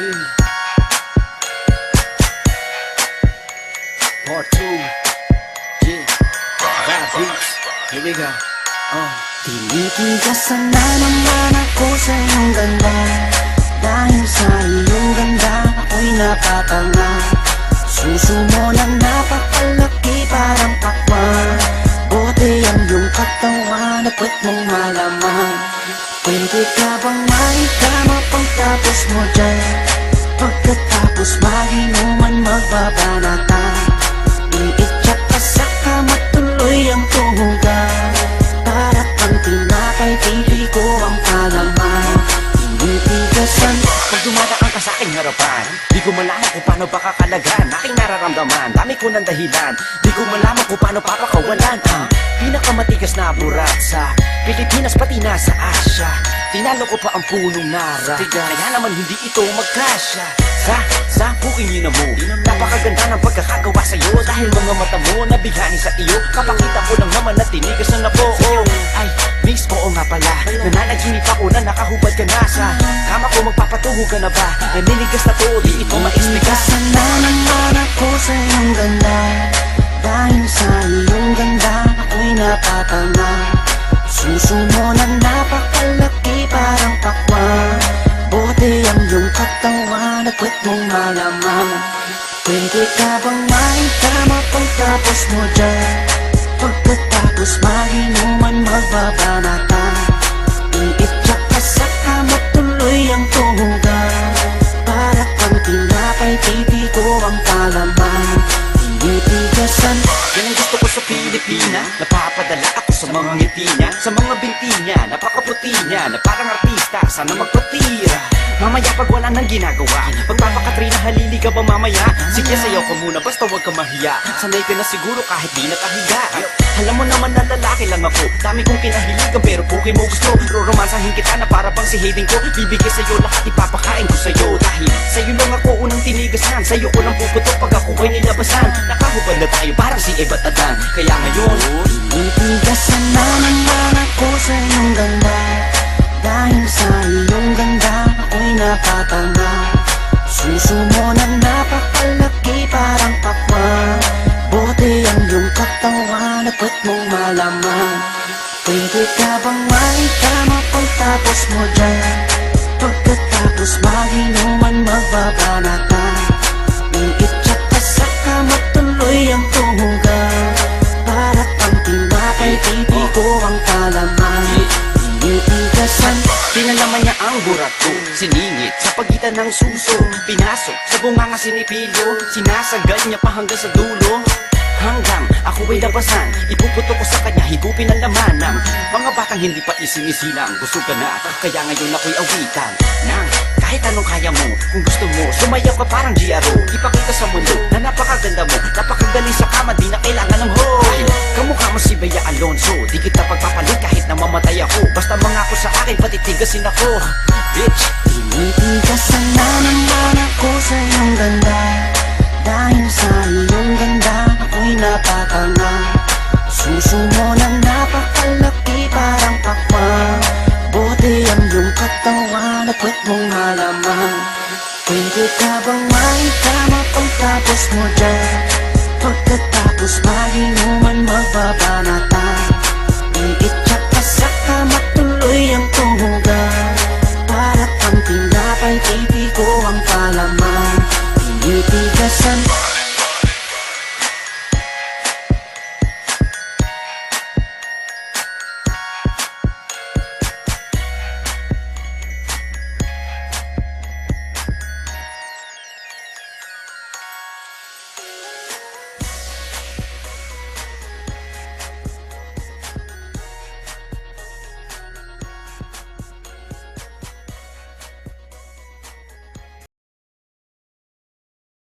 G Part 2. Yeah, Rap Beats. Here we go. Tinitigasan na naman ako sa iyong ganda. Dahil sa iyong ganda ako'y napatanga. Suso mo na napakalaki parang pakwan. Bote ang iyong katawan at puwet mong malaman. Pwede ka bang maikama pagtapos mo dyan? Pagkatapos maginuman magbabanatan. Iitsak ka sa kama tuloy ang tuhugan. Para kang tinapay, pipi ko ang palaman. Tinitigasan Pag dumadaan ka sa aking harapan, di ko malaman kung paano pakakalagan aking nararamdaman. Dami ko ng dahilan, di ko malaman kung paano papakawalan ang pinakamatigas na burat sa Pilipinas pati na sa Asya. Tinalo ko pa ang punong nara, kaya naman hindi ito magkasya. Sa buking mo, napakaganda ng pagkakagawa sa'yo. Dahil mga mata mo nabighani sa iyo, kapakita ko lang naman na tinigas na po. Ay, miss, oo nga pala, nananaginip ako na nakahubad ka na sa kama ko. Magpapatuho ka na ba? Naninigas na to, di ito ma-explica. Tinitigasan na naman ako sa iyong ganda. Dahil sa iyong ganda ako'y napatanga. Suso mo na napakalaki parang pakwan. Bote ang iyong katawan at puwet mong malaman. Pwede ka bang maikama pagtapos mo dyan? Pagkatapos maginuman magbabanatan. Iitsak ka sa kama tuloy ang tuhugan. Para kang tinapay, pipi ko ang palaman. Tinitigasan Yan ang gusto ko sa Pilipina. Napapadala ako sa mga ngiti niya, sa mga binti niya, napakaputi niya, na parang artista, sana magpatira. Mamaya pag wala nang ginagawa, pagpapakatrina halili ka ba mamaya? Sige, sayaw ka muna, basta huwag ka mahiya. Sanay ka na siguro kahit di nakahiga. Alam mo naman na lalaki lang ako, dami kong kinahiligan pero puki mo gusto. Roromansahin kita na para bang si Hayden ko. Bibigay sa'yo lahat, ipapakain ko sa'yo. Dahil sa'yo lang ako unang tinigasan, sa'yo ko lang puputok pag ako ko'y nilabasan. Nakahubad na tayo parang si Eva at Adan. Kaya ngayon, tinitigasan na naman ako sa iyong ganda. Dahil sa iyong ganda ako'y napatanga. Suso mo na napakalaki parang pakwan. Bote ang iyong katawan at puwet mong malaman. Pwede ka bang maikama pagtapos mo dyan? Pagkatapos maginuman magbabanatan. Iitsak ka sa kama tuloy ang tuhugan. Para kang tinapay, pipi ko ang palaman. Tinitigasan pinalaman niya ang burat ko, siningit sa pagitan ng suso. Pinasok sa bunganga sinipilyo, sinasagad niya pa hanggang sa dulo. Hanggang ako ay labasan, ipuputo ko sa kanya, higupin ang laman ng mga batang hindi pa isinisilang. Gusto ka na, kaya ngayon ako'y awitan ng kahit anong kaya mo. Kung gusto mo, sumayaw ka parang GRO. Ipakita sa mundo na napakaganda mo, napakagaling sa kama, di na kailangan ng ho. Dahil kamukha mo si Bea Alonso, di kita pagpapalit kahit na mamatay ako. Basta mangako sa akin, patitigasin ako, bitch. Tinitigasan na naman ako sa iyong ganda. Dahil sa iyong ganda ako'y napatanga. Suso mo na napakalaki parang pakwan. Bote ang iyong katawan at puwet mong malaman. Pwede ka bang maikama pagtapos mo dyan? Pagkatapos maginuman magbabanatan. Iitsak ka sa kama tuloy ang tuhugan. Para kang tinapay,